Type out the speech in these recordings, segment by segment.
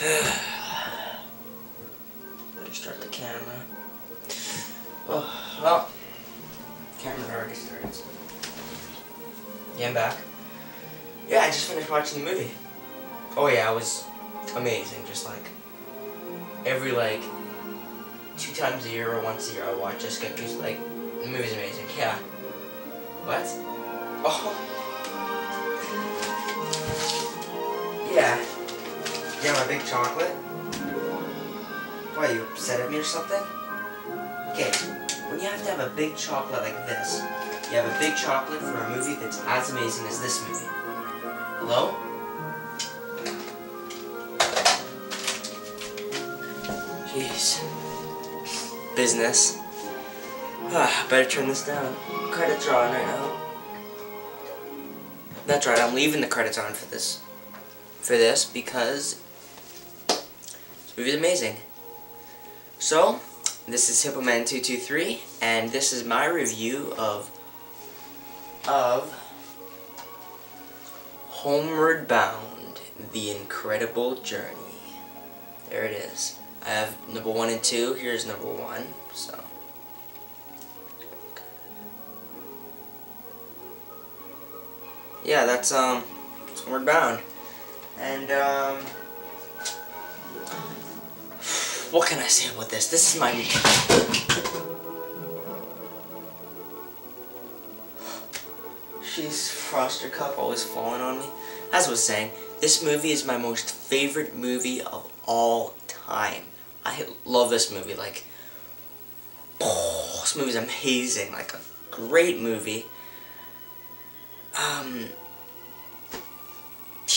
Better start the camera. Oh, well, camera already started. Yeah, I'm back. Yeah, I just finished watching the movie. Oh yeah, it was amazing. Just like every 2 times a year or once a year I watch just get because the movie's amazing. Yeah. What? Oh. Yeah. Yeah, my big chocolate. Why, you upset at me or something? Okay, when you have to have a big chocolate like this, you have a big chocolate for a movie that's as amazing as this movie. Hello? Jeez. Business. Better turn this down. Credits are on right now. That's right, I'm leaving the credits on for this. Because this movie is amazing. So, this is HippoMan223, and this is my review of Homeward Bound, The Incredible Journey. There it is. I have number 1 and 2. Here's number 1. So, yeah, that's Homeward Bound. And what can I say about this? This is my She's Froster Cup always falling on me. As I was saying, this movie is my most favorite movie of all time. I love this movie. This movie's amazing. A great movie.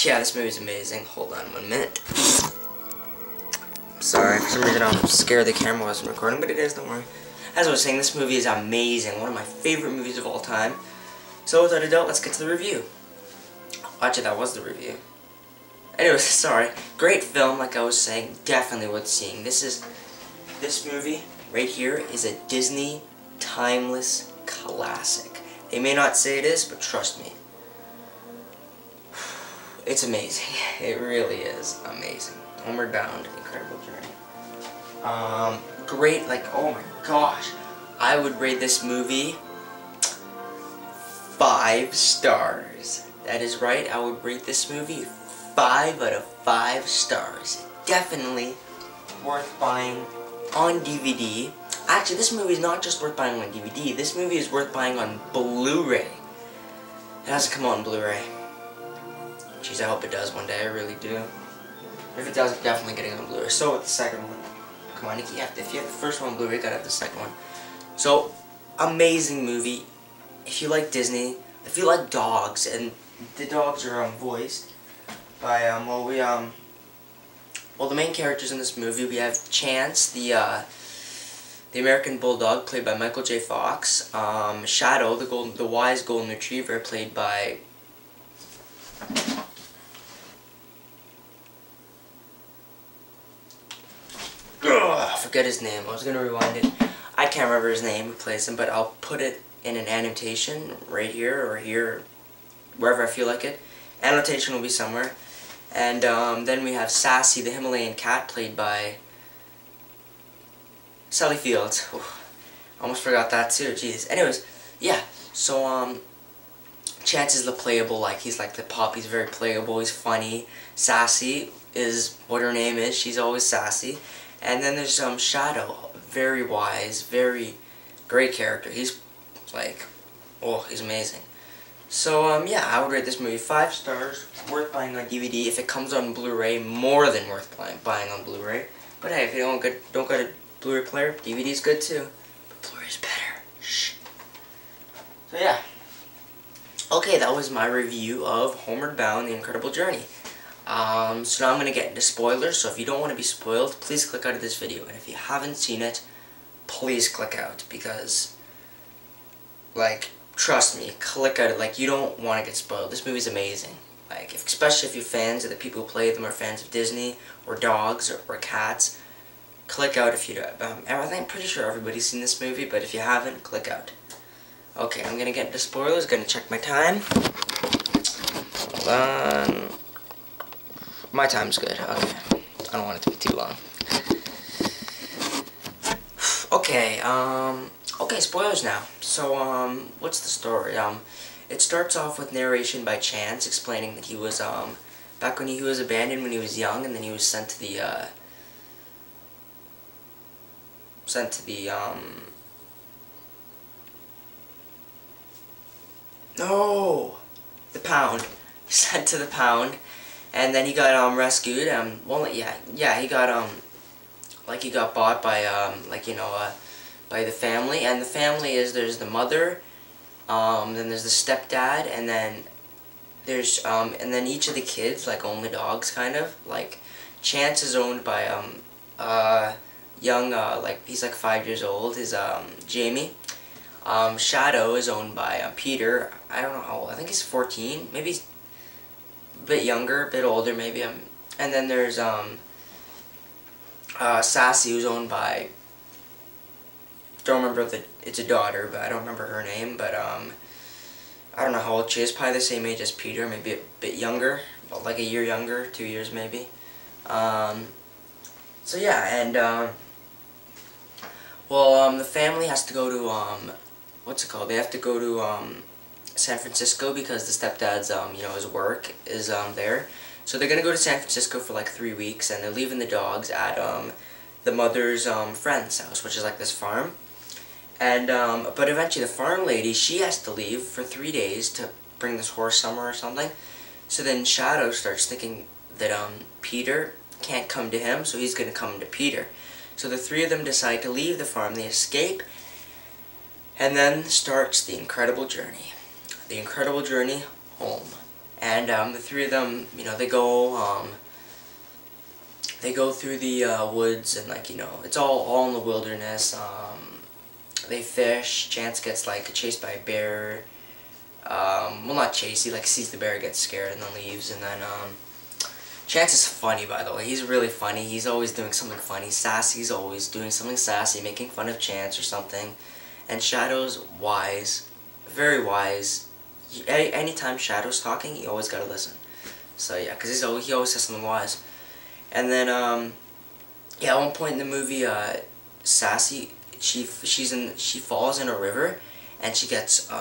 Yeah, this movie's amazing. Hold on 1 minute. Sorry, for some reason I'm scared the camera wasn't recording, but it is, don't worry. As I was saying, this movie is amazing. One of my favorite movies of all time. So without a doubt, let's get to the review. Actually, that was the review. Anyways, sorry. Great film, like I was saying. Definitely worth seeing. This movie right here is a Disney timeless classic. They may not say it is, but trust me. It's amazing. It really is amazing. Homeward Bound, Incredible Journey. Great, oh my gosh. I would rate this movie 5 stars. That is right, I would rate this movie 5 out of 5 stars. Definitely worth buying on DVD. Actually, this movie is not just worth buying on DVD. This movie is worth buying on Blu-ray. It has to come out on Blu-ray. Jeez, I hope it does one day. I really do. If it does, I'm definitely getting it on Blu-ray. So with the second one. Come on, if you have the first one on Blu-ray, you gotta have the second one. So, amazing movie. If you like Disney, if you like dogs, and the dogs are voiced by the main characters in this movie, we have Chance, the American Bulldog, played by Michael J. Fox. Shadow, the wise golden retriever, played by I forget his name. I was gonna rewind it. I can't remember his name who plays him, but I'll put it in an annotation right here or here, wherever I feel like it. Annotation will be somewhere. And then we have Sassy, the Himalayan cat, played by Sally Fields. Oof, almost forgot that too. Jeez. Anyways, yeah. So Chance is the playable, he's the pop. He's very playable. He's funny. Sassy is what her name is. She's always sassy. And then there's Shadow, very wise, very great character. He's he's amazing. So yeah, I would rate this movie 5 stars. Worth buying on DVD. If it comes on Blu-ray, more than worth buying on Blu-ray. But hey, if you don't get a Blu-ray player, DVD's good too. But Blu-ray's better. Shh. So yeah. Okay, that was my review of Homeward Bound, The Incredible Journey. So now I'm going to get into spoilers, so if you don't want to be spoiled, please click out of this video. And if you haven't seen it, please click out, because, trust me, click out it. You don't want to get spoiled. This movie's amazing. Especially if you're fans of the people who play them, or fans of Disney, or dogs, or cats, click out if you don't. I'm pretty sure everybody's seen this movie, but if you haven't, click out. Okay, I'm going to get into spoilers, going to check my time. Hold on. My time's good, okay. I don't want it to be too long. Okay, okay, spoilers now. So, what's the story? It starts off with narration by Chance explaining that he was, back when he was abandoned when he was young, and then he was sent to the, no! The pound. Sent to the pound, and then he got, rescued, well, yeah, he got, like, he got bought by, like, you know, by the family, and the family is, there's the mother, then there's the stepdad, and then there's, and then each of the kids, like, own the dogs, kind of, like, Chance is owned by, young, like, he's, like, 5 years old, is, Jamie. Shadow is owned by, Peter. I don't know how old, I think he's 14, maybe he's a bit younger, a bit older, maybe, and then there's, Sassy, who's owned by, don't remember it's a daughter, but I don't remember her name, but, I don't know how old she is, probably the same age as Peter, maybe a bit younger, about like a year younger, 2 years maybe. So yeah, and, well, the family has to go to, what's it called, they have to go to, San Francisco because the stepdad's, you know, his work is, there. So they're gonna go to San Francisco for like 3 weeks, and they're leaving the dogs at, the mother's, friend's house, which is like this farm. And, but eventually the farm lady, she has to leave for 3 days to bring this horse somewhere or something. So then Shadow starts thinking that, Peter can't come to him, so he's gonna come to Peter. So the three of them decide to leave the farm, they escape, and then starts the incredible journey. The incredible journey home. And, the three of them, you know, they go through the, woods, and, like, you know, it's all in the wilderness. They fish. Chance gets, like, chased by a bear. Well, not chased, he, like, sees the bear, gets scared, and then leaves. And then, Chance is funny, by the way. He's really funny. He's always doing something funny. Sassy's always doing something sassy, making fun of Chance or something. And Shadow's wise. Very wise. Anytime Shadow's talking, you always gotta listen. So, yeah, because he always says something wise. And then, yeah, at one point in the movie, Sassy, she falls in a river, and she gets,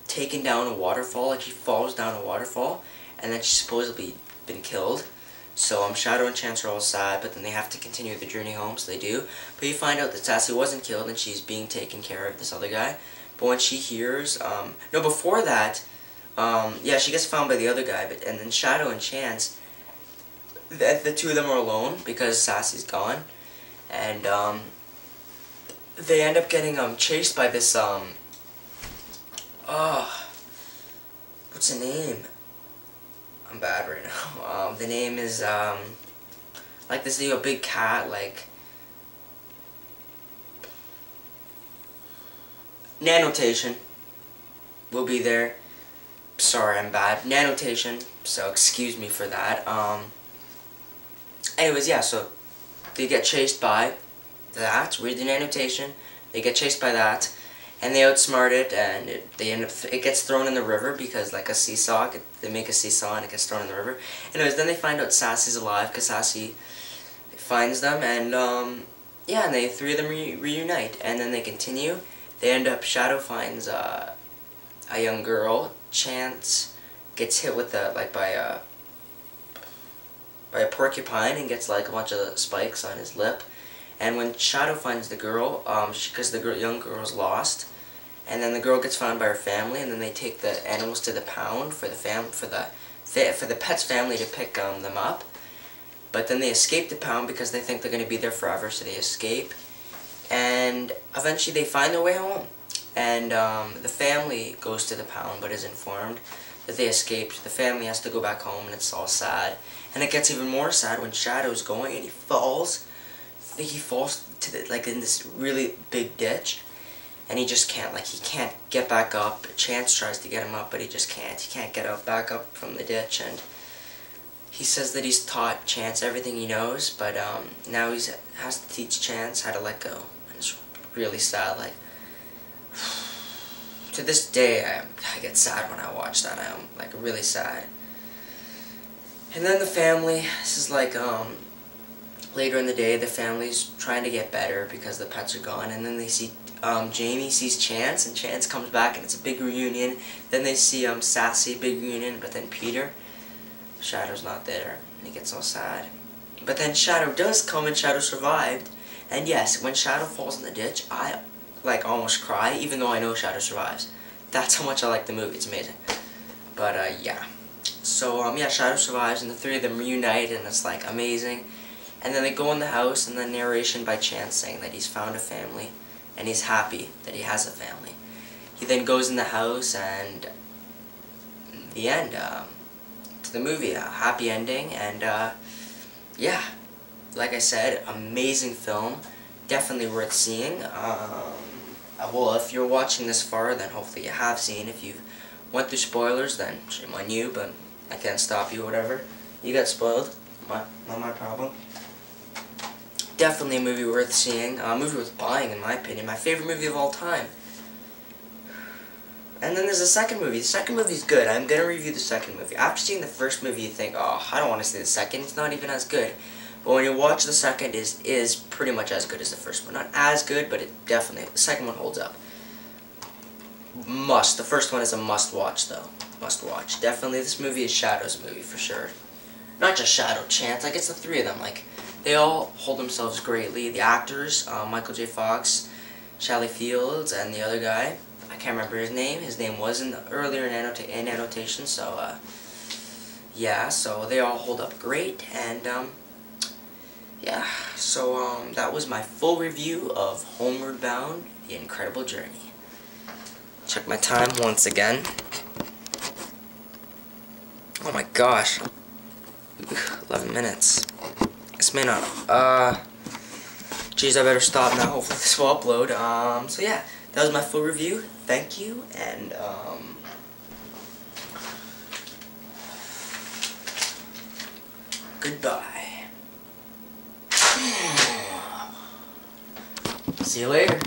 taken down a waterfall, like she falls down a waterfall, and then she's supposedly been killed. So, Shadow and Chance are all sad, but then they have to continue the journey home, so they do. But you find out that Sassy wasn't killed, and she's being taken care of, this other guy. But when she hears, no, before that, yeah, she gets found by the other guy, and then Shadow and Chance, the two of them are alone, because Sassy's gone, and, they end up getting, chased by this, what's the name? I'm bad right now. The name is, like this, you know, big cat, like, Nanotation will be there. Sorry, I'm bad. Nanotation, so excuse me for that. Anyways, yeah, so they get chased by that, read the Nanotation, they get chased by that, and they outsmart it, and it gets thrown in the river, because like a seesaw, they make a seesaw and it gets thrown in the river. Anyways, then they find out Sassy's alive, because Sassy finds them, and yeah, and the three of them reunite, and then they continue. They end up, Shadow finds a young girl, Chance gets hit with by a porcupine and gets like a bunch of spikes on his lip. And when Shadow finds the girl, because the young girl's lost, and then the girl gets found by her family, and then they take the animals to the pound for the pet's family to pick them up. But then they escape the pound because they think they're going to be there forever, so they escape. And eventually they find their way home. And the family goes to the pound but is informed that they escaped. The family has to go back home, and it's all sad. And it gets even more sad when Shadow's going and he falls. I think he falls to in this really big ditch. And he just can't, he can't get back up. Chance tries to get him up, but he just can't. He can't get back up from the ditch. And he says that he's taught Chance everything he knows, but now he has to teach Chance how to let go. And it's really sad. To this day, I get sad when I watch that. I'm really sad. And then the family, this is later in the day, the family's trying to get better because the pets are gone, and then they see Jamie sees Chance, and Chance comes back, and it's a big reunion. Then they see Sassy, big reunion, but then Peter, Shadow's not there, and he gets all sad. But then Shadow does come, and Shadow survived. And yes, when Shadow falls in the ditch, I like almost cry, even though I know Shadow survives. That's how much I like the movie. It's amazing. But yeah. So yeah, Shadow survives, and the three of them reunite, and it's like amazing. And then they go in the house, and then narration by Chance saying that he's found a family, and he's happy that he has a family. He then goes in the house, and the end to the movie, a happy ending, and yeah, like I said, amazing film, definitely worth seeing. Well, if you're watching this far, then hopefully you have seen. If you went through spoilers, then shame on you, but I can't stop you, whatever. You got spoiled, not my problem. Definitely a movie worth seeing, a movie worth buying, in my opinion. My favorite movie of all time. And then there's a second movie. The second movie's good. I'm going to review the second movie. After seeing the first movie, you think, oh, I don't want to see the second. It's not even as good. But when you watch the second, is pretty much as good as the first one. Not as good, but it definitely, the second one holds up. The first one is a must watch, though. Must watch. Definitely, this movie is Shadow's movie, for sure. Not just Shadow, Chance. Like, it's the three of them. Like, they all hold themselves greatly. The actors, Michael J. Fox, Shally Fields, and the other guy. I can't remember his name. His name wasn't earlier in annotation, so, yeah, so they all hold up great, and, yeah, so, that was my full review of Homeward Bound, The Incredible Journey. Check my time once again. Oh my gosh. 11 minutes. This may not, geez, I better stop now. Hopefully this will upload. So yeah, that was my full review. Thank you, and, goodbye. See you later.